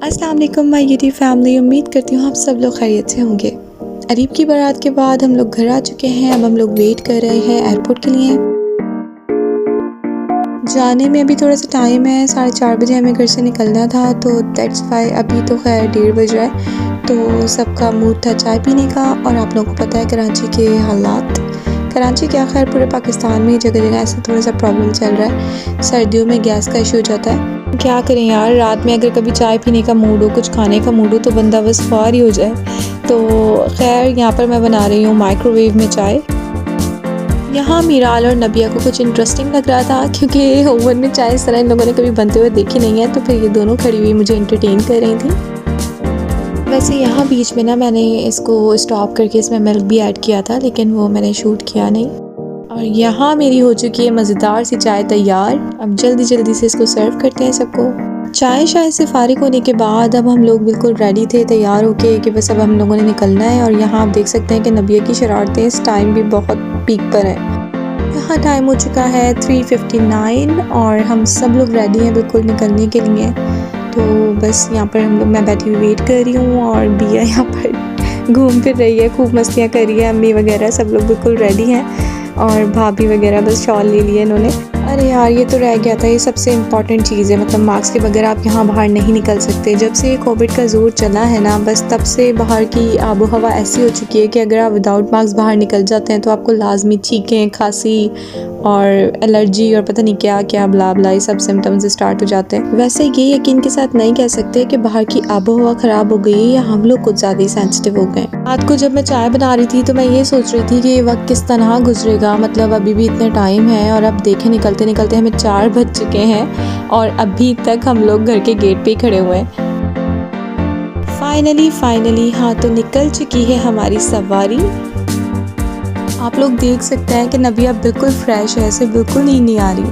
अस्सलाम वालेकुम my YouTube family. उम्मीद करती हूँ आप सब लोग खैरियत से होंगे। अरीब की बारात के बाद हम लोग घर आ चुके हैं। अब हम लोग वेट कर रहे हैं एयरपोर्ट के लिए। जाने में अभी थोड़ा सा टाइम है, 4:30 बजे हमें घर से निकलना था, तो दैट्स वाई अभी तो खैर 1:30 बज रहा है। तो सबका मूड था चाय पीने का। और आप लोगों को पता है कराची के हालात, कराची क्या खैर पूरे पाकिस्तान में जगह जगह ऐसा थोड़ा सा प्रॉब्लम चल रहा है। सर्दियों में गैस का इशू हो जाता है। क्या करें यार, रात में अगर कभी चाय पीने का मूड हो, कुछ खाने का मूड हो, तो बंदा बस ख्वार ही हो जाए। तो खैर यहाँ पर मैं बना रही हूँ माइक्रोवेव में चाय। यहाँ मीराल और नबिया को कुछ इंटरेस्टिंग लग रहा था, क्योंकि ओवन में चाय इस तरह इन लोगों ने कभी बनते हुए देखी नहीं है। तो फिर ये दोनों खड़ी हुई मुझे इंटरटेन कर रही थी। वैसे यहाँ बीच में ना मैंने इसको स्टॉप करके इसमें मिल्क भी ऐड किया था, लेकिन वो मैंने शूट किया नहीं। और यहाँ मेरी हो चुकी है मज़ेदार सी चाय तैयार। अब जल्दी जल्दी से इसको सर्व करते हैं सबको। चाय शाय से फ़ारिग होने के बाद अब हम लोग बिल्कुल रेडी थे, तैयार होके कि बस अब हम लोगों ने निकलना है। और यहाँ आप देख सकते हैं कि नबिया की शरारतें इस टाइम भी बहुत पीक पर हैं। यहाँ टाइम हो चुका है 3:59 और हम सब लोग रेडी हैं बिल्कुल निकलने के लिए। तो बस यहाँ पर हम लोग, मैं बैठी हुई वेट कर रही हूँ और बिया यहाँ पर घूम फिर रही है, खूब मस्तियाँ कर रही है। अम्मी वगैरह सब लोग बिल्कुल रेडी हैं और भाभी वगैरह बस शॉल ले लिए इन्होंने। अरे यार ये तो रह गया था, ये सबसे इम्पॉर्टेंट चीज़ है, मतलब मास्क के बगैर आप यहाँ बाहर नहीं निकल सकते। जब से कोविड का ज़ोर चला है ना, बस तब से बाहर की आबो हवा ऐसी हो चुकी है कि अगर आप विदाउट मास्क बाहर निकल जाते हैं तो आपको लाजमी छींकें, खांसी और एलर्जी और पता नहीं क्या क्या ब्ला ब्ला ये सब सिम्टम्स स्टार्ट हो जाते हैं। वैसे ये यकीन के साथ नहीं कह सकते कि बाहर की आबो हवा ख़राब हो गई या हम लोग कुछ ज़्यादा ही सेंसिटिव हो गए। रात को जब मैं चाय बना रही थी तो मैं ये सोच रही थी कि ये वक्त किस तरह गुजरेगा, मतलब अभी भी इतने टाइम है और अब देखें निकलते निकलते हमें 4 बज चुके हैं और अभी तक हम लोग घर के गेट पे ही खड़े हुए हैं। फाइनली हाँ तो निकल चुकी है हमारी सवारी। आप लोग देख सकते हैं कि नबिया बिल्कुल फ्रेश है, ऐसे बिल्कुल नींद नहीं आ रही।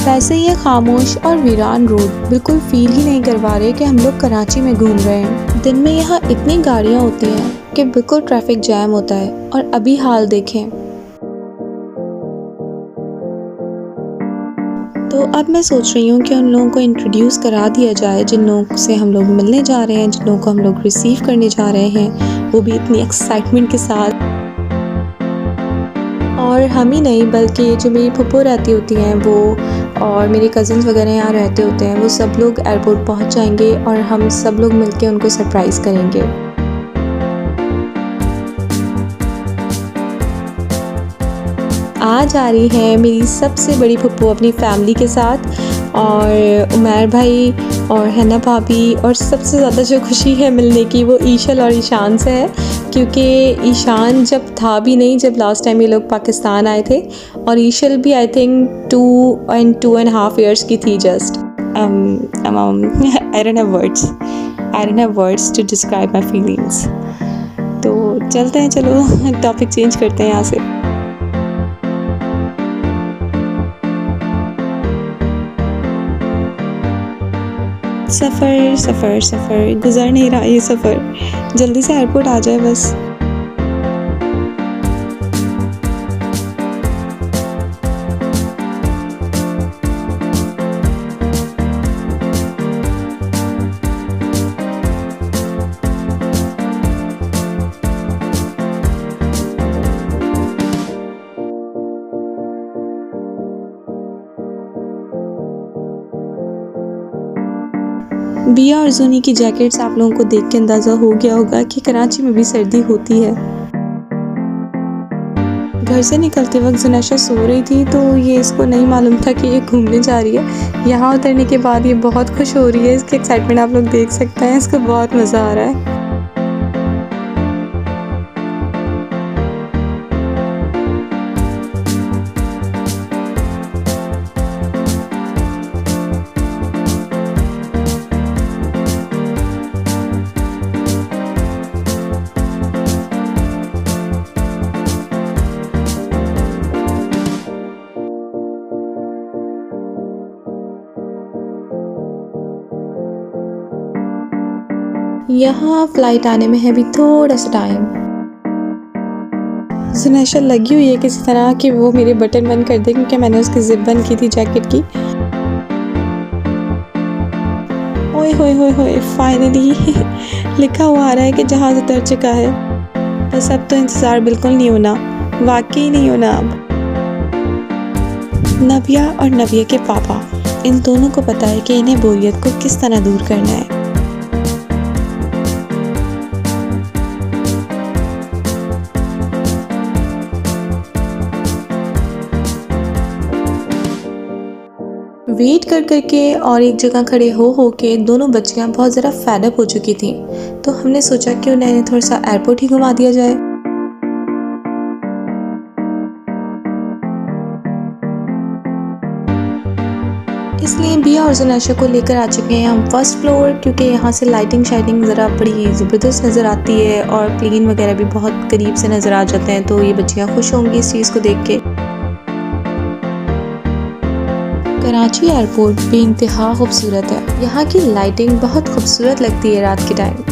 वैसे ये खामोश और वीरान रोड बिल्कुल फील ही नहीं करवा रहे कि हम लोग कराची में घूम रहे हैं। दिन में यहाँ इतनी गाड़ियाँ होती हैं कि बिल्कुल ट्रैफिक जैम होता है। और अभी हाल देखें। तो अब मैं सोच रही हूँ कि उन लोगों को इंट्रोड्यूस करा दिया जाए जिन लोगों से हम लोग मिलने जा रहे हैं, जिन लोगों को हम लोग रिसीव करने जा रहे हैं, वो भी इतनी एक्साइटमेंट के साथ। और हम ही नहीं बल्कि जो मेरी फूफो रहती होती हैं वो और मेरे कज़न्स वगैरह यहाँ रहते होते हैं, वो सब लोग एयरपोर्ट पहुँच जाएंगे और हम सब लोग मिलके उनको सरप्राइज़ करेंगे। आज आ रही है मेरी सबसे बड़ी फूफो अपनी फैमिली के साथ, और उमैर भाई और हैना भाभी, और सबसे ज़्यादा जो खुशी है मिलने की वो ईशल और ईशान से है, क्योंकि ईशान जब था भी नहीं जब लास्ट टाइम ये लोग पाकिस्तान आए थे, और ईशल भी आई थिंक 2.5 years की थी just. I don't have words to describe my feelings। तो चलते हैं, चलो टॉपिक चेंज करते हैं यहाँ से। सफ़र गुजर नहीं रहा ये सफ़र, जल्दी से एयरपोर्ट आ जाए बस। बिया और जूनी की जैकेट्स आप लोगों को देख के अंदाज़ा हो गया होगा कि कराची में भी सर्दी होती है। घर से निकलते वक्त जुनैशा सो रही थी, तो ये इसको नहीं मालूम था कि ये घूमने जा रही है। यहाँ उतरने के बाद ये बहुत खुश हो रही है, इसकी एक्साइटमेंट आप लोग देख सकते हैं, इसको बहुत मज़ा आ रहा है। यहाँ फ़्लाइट आने में है अभी थोड़ा सा टाइम। जुनैशा लगी हुई है किसी तरह कि वो मेरे बटन बंद कर दे, क्योंकि मैंने उसकी ज़िप बंद की थी जैकेट की। ओए होए होए होए, फाइनली लिखा हुआ आ रहा है कि जहाज़ उतर चुका है। बस अब तो इंतज़ार बिल्कुल नहीं होना, वाकई नहीं होना अब। नबिया और नबिया के पापा, इन दोनों को पता है कि इन्हें बोरियत को किस तरह दूर करना है। वेट कर कर के और एक जगह खड़े हो के दोनों बच्चियां बहुत ज़रा फैड अप हो चुकी थीं, तो हमने सोचा कि उन्हें थोड़ा सा एयरपोर्ट ही घुमा दिया जाए। इसलिए बिया और ज़ुनैशा को लेकर आ चुके हैं हम फर्स्ट फ्लोर, क्योंकि यहाँ से लाइटिंग शाइटिंग ज़रा बड़ी ज़बरदस्त नज़र आती है और प्लेन वगैरह भी बहुत करीब से नज़र आ जाते हैं, तो ये बच्चियाँ खुश होंगी इस चीज़ को देख के। कराची एयरपोर्ट बेइंतहा खूबसूरत है। यहाँ की लाइटिंग बहुत खूबसूरत लगती है रात के टाइम।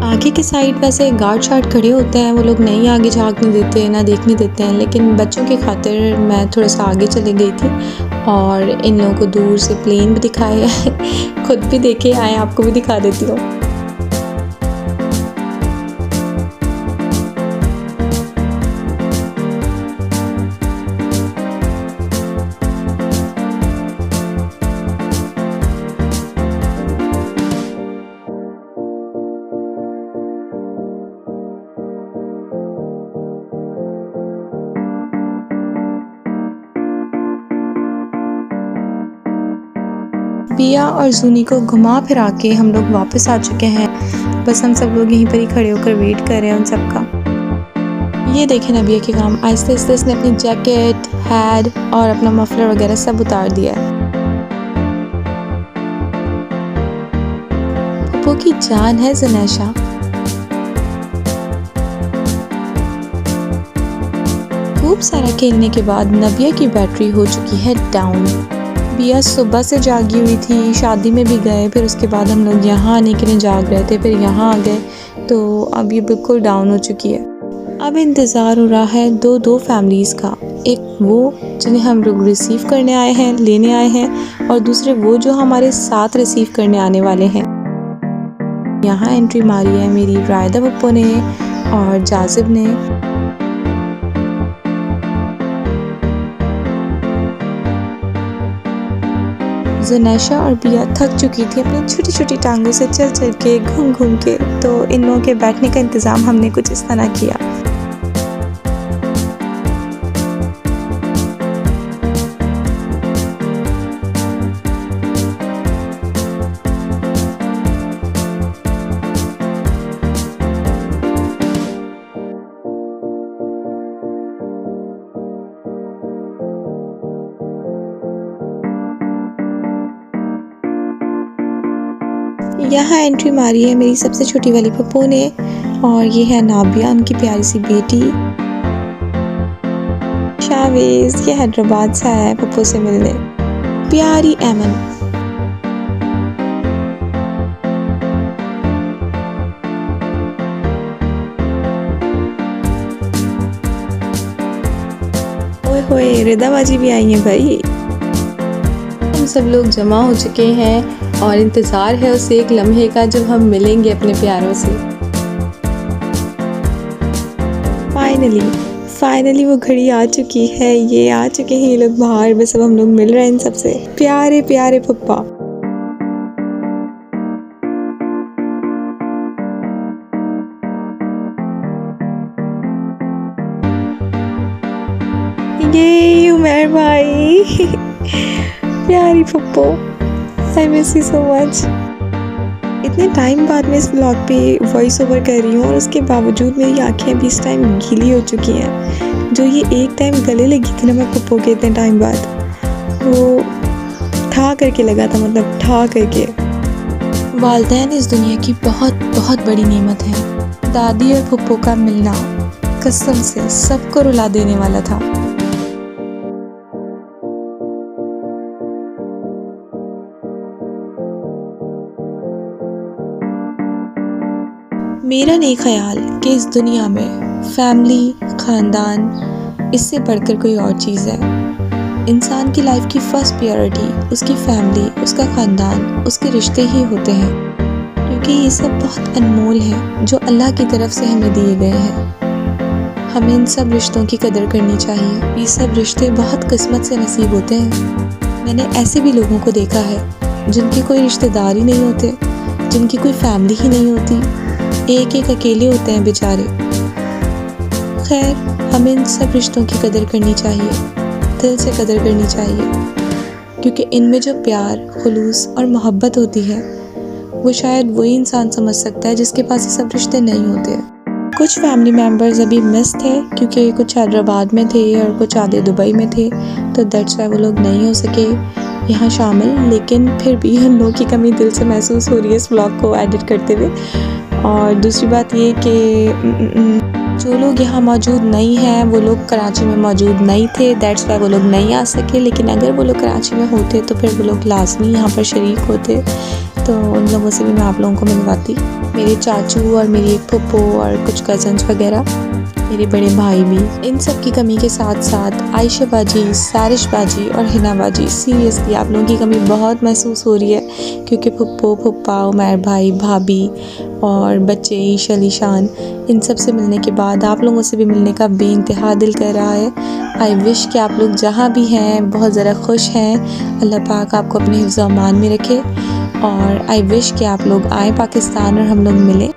आगे की साइड वैसे गार्ड शार्ड खड़े होते हैं, वो लोग नहीं आगे झांकने देते ना देखने देते हैं, लेकिन बच्चों की खातिर मैं थोड़ा सा आगे चली गई थी और इन लोगों को दूर से प्लेन भी दिखाया है। खुद भी देखे आए, आपको भी दिखा देती हूँ। बिया और जूनी को घुमा फिरा के हम लोग वापस आ चुके हैं। बस हम सब लोग यहीं पर ही खड़े होकर वेट कर रहे हैं उन सब का। ये देखें नबिया के काम, आहिस्ते आहिस्ते इसने अपनी जैकेट, हैट और अपना मफलर वगैरह सब उतार दिया है। पप्पू की जान है ज़ुनैशा। खूब सारा खेलने के बाद नबिया की बैटरी हो चुकी है डाउन। बिया सुबह से जागी हुई थी, शादी में भी गए, फिर उसके बाद हम लोग यहाँ आने के लिए जाग रहे थे, फिर यहाँ आ गए, तो अब ये बिल्कुल डाउन हो चुकी है। अब इंतज़ार हो रहा है दो फैमिलीज़ का, एक वो जिन्हें हम लोग रिसीव करने आए हैं, लेने आए हैं, और दूसरे वो जो हमारे साथ रिसीव करने आने वाले हैं। यहाँ एंट्री मारी है मेरी रायदा पप्पो ने और जाजिब ने। ज़ुनैशा और बिया थक चुकी थी अपनी छोटी छोटी टांगों से चल चल के, घूम घूम के, तो इन लोगों के बैठने का इंतज़ाम हमने कुछ इस तरह किया। यहाँ एंट्री मारी है मेरी सबसे छोटी वाली पप्पू ने, और ये है नाबिया, उनकी प्यारी सी बेटी। शावेज ये हैदराबाद से आया है पप्पू से मिलने। प्यारी एमन। ओए होए, रिदा बाजी भी आई है भाई। हम सब लोग जमा हो चुके हैं और इंतज़ार है उस एक लम्हे का जब हम मिलेंगे अपने प्यारों से। फाइनली वो घड़ी आ चुकी है, ये आ चुके हैं ये लोग बाहर, बस अब हम लोग मिल रहे हैं इन सबसे। प्यारे प्यारे पप्पा। ये उमर भाई प्यारी Pappo, I miss you so much. इतने टाइम बाद मैं इस ब्लॉग पे वॉइस ओवर कर रही हूँ और उसके बावजूद मेरी आंखें अभी इस टाइम गीली हो चुकी हैं। जो ये एक टाइम गले लगी थी ना मैं पप्पो के इतने टाइम बाद, वो ठा करके लगा था, मतलब ठा करके। वालिदैन इस दुनिया की बहुत बहुत बड़ी नेमत है। दादी और फुप्पो का मिलना कसम से सबको रुला देने वाला था। मेरा नहीं ख्याल कि इस दुनिया में फैमिली, ख़ानदान इससे बढ़कर कोई और चीज़ है। इंसान की लाइफ की फ़र्स्ट प्रायोरिटी उसकी फैमिली, उसका ख़ानदान, उसके रिश्ते ही होते हैं, क्योंकि ये सब बहुत अनमोल है जो अल्लाह की तरफ से हमें दिए गए हैं। हमें इन सब रिश्तों की कदर करनी चाहिए। ये सब रिश्ते बहुत किस्मत से नसीब होते हैं। मैंने ऐसे भी लोगों को देखा है जिनके कोई रिश्तेदार ही नहीं होते, जिनकी कोई फैमिली ही नहीं होती, एक एक अकेले होते हैं बेचारे। खैर, हमें इन सब रिश्तों की कदर करनी चाहिए, दिल से कदर करनी चाहिए, क्योंकि इनमें जो प्यार, खुलूस और मोहब्बत होती है वो शायद वही इंसान समझ सकता है जिसके पास ये सब रिश्ते नहीं होते। कुछ फैमिली मेम्बर्स अभी मिस थे क्योंकि कुछ हैदराबाद में थे और कुछ आधे दुबई में थे, तो दैट्स वाई वो लोग नहीं हो सके यहाँ शामिल। लेकिन फिर भी हम लोगों की कमी दिल से महसूस हो रही है इस व्लॉग को एडिट करते हुए। और दूसरी बात ये कि जो लोग यहाँ मौजूद नहीं हैं वो लोग कराची में मौजूद नहीं थे, दैट्स वाई वो लोग नहीं आ सके। लेकिन अगर वो लोग कराची में होते तो फिर वो लोग लाजमी यहाँ पर शरीक होते, तो उन लोगों से भी मैं आप लोगों को मिलवाती। मेरे चाचू और मेरी एक फुप्पो और कुछ कज़न्स वगैरह, मेरे बड़े भाई भी। इन सब की कमी के साथ साथ आयशा बाजी, सारिश बाजी और हिना बाजी, सीरियसली आप लोगों की कमी बहुत महसूस हो रही है, क्योंकि फुप्पो, फुप्पा, उमर भाई, भाभी और बच्चे ईशा, ईशान, इन सब से मिलने के बाद आप लोगों से भी मिलने का बेइंतहा दिल कर रहा है। आई विश कि आप लोग जहाँ भी हैं बहुत ज़रा खुश हैं, अल्लाह पाक आपको अपने हिफ्ज़ और अमान में रखे। और आई विश कि आप लोग आए पाकिस्तान और हम लोग मिलें।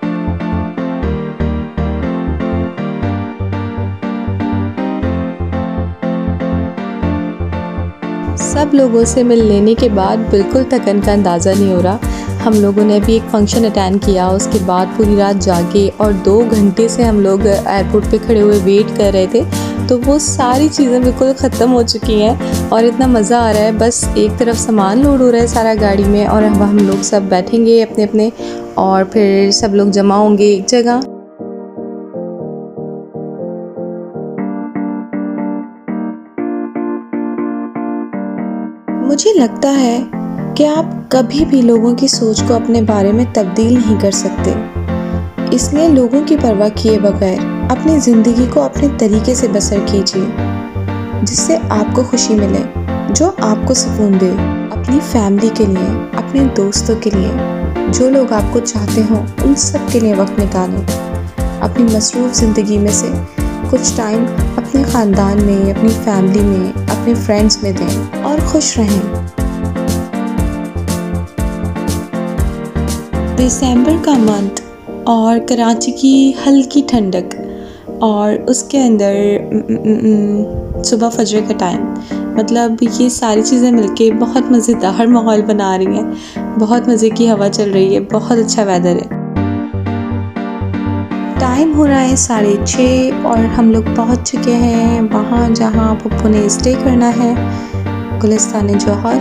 सब लोगों से मिल लेने के बाद बिल्कुल थकन का अंदाज़ा नहीं हो रहा। हम लोगों ने अभी एक फ़ंक्शन अटेंड किया, उसके बाद पूरी रात जागे और 2 घंटे से हम लोग एयरपोर्ट पे खड़े हुए वेट कर रहे थे, तो वो सारी चीज़ें बिल्कुल ख़त्म हो चुकी हैं और इतना मज़ा आ रहा है। बस एक तरफ सामान लोड हो रहा है सारा गाड़ी में और अब हम लोग सब बैठेंगे अपने अपने और फिर सब लोग जमा होंगे एक जगह। मुझे लगता है कि आप कभी भी लोगों की सोच को अपने बारे में तब्दील नहीं कर सकते, इसलिए लोगों की परवाह किए बगैर अपनी ज़िंदगी को अपने तरीके से बसर कीजिए, जिससे आपको खुशी मिले, जो आपको सुकून दे। अपनी फैमिली के लिए, अपने दोस्तों के लिए, जो लोग आपको चाहते हों, उन सब के लिए वक्त निकालें। अपनी मसरूफ़ ज़िंदगी में से कुछ टाइम अपने ख़ानदान में, अपनी फैमिली में, अपने फ्रेंड्स में दें और खुश रहें। दिसंबर का मंथ और कराची की हल्की ठंडक और उसके अंदर सुबह फजर का टाइम, मतलब ये सारी चीज़ें मिलके बहुत मज़ेदार माहौल बना रही हैं। बहुत मज़े की हवा चल रही है, बहुत अच्छा वेदर है। टाइम हो रहा है 6:30 और हम लोग पहुंच चुके हैं वहाँ जहाँ पप्पू ने स्टे करना है, गुलिस्तान जौहर।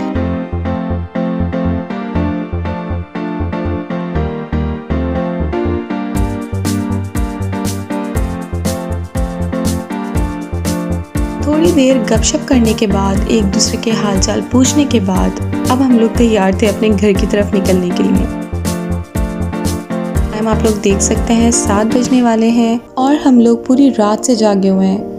थोड़ी देर गपशप करने के बाद, एक दूसरे के हालचाल पूछने के बाद अब हम लोग तैयार थे अपने घर की तरफ निकलने के लिए। टाइम आप लोग देख सकते हैं 7 बजने वाले हैं और हम लोग पूरी रात से जागे हुए हैं।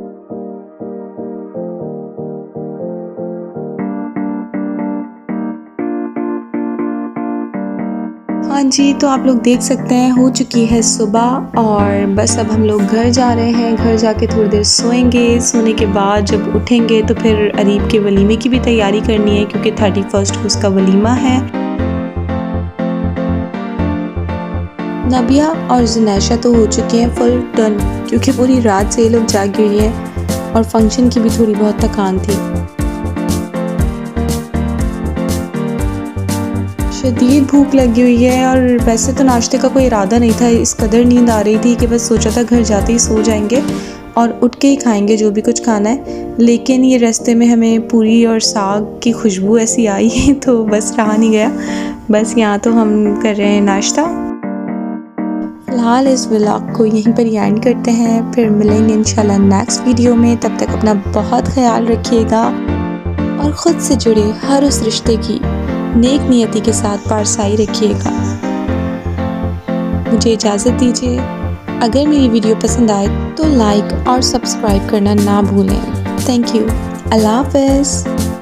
हाँ जी, तो आप लोग देख सकते हैं हो चुकी है सुबह और बस अब हम लोग घर जा रहे हैं। घर जाके थोड़ी देर सोएंगे। सोने के बाद जब उठेंगे तो फिर अरीब के वलीमे की भी तैयारी करनी है, क्योंकि 31 को उसका वलीमा है। नबिया और जुनैशा तो हो चुके हैं फुल डन, क्योंकि पूरी रात से ये लोग जागी हुई हैं और फंक्शन की भी थोड़ी बहुत थकान थी। शदीद भूख लगी हुई है और वैसे तो नाश्ते का कोई इरादा नहीं था, इस कदर नींद आ रही थी कि बस सोचा था घर जाते ही सो जाएंगे, और उठ के ही खाएंगे जो भी कुछ खाना है। लेकिन ये रास्ते में हमें पूरी और साग की खुशबू ऐसी आई तो बस रहा नहीं गया। बस यहाँ तो हम कर रहे हैं नाश्ता। फ़िलहाल इस व्लॉग को यहीं पर ही एंड करते हैं, फिर मिलेंगे इंशाल्लाह नेक्स्ट वीडियो में। तब तक अपना बहुत ख्याल रखिएगा और ख़ुद से जुड़े हर उस रिश्ते की नेक नियति के साथ पारसाई रखिएगा। मुझे इजाज़त दीजिए। अगर मेरी वीडियो पसंद आए तो लाइक और सब्सक्राइब करना ना भूलें। Thank you. अल्लाह हाफ़िज़।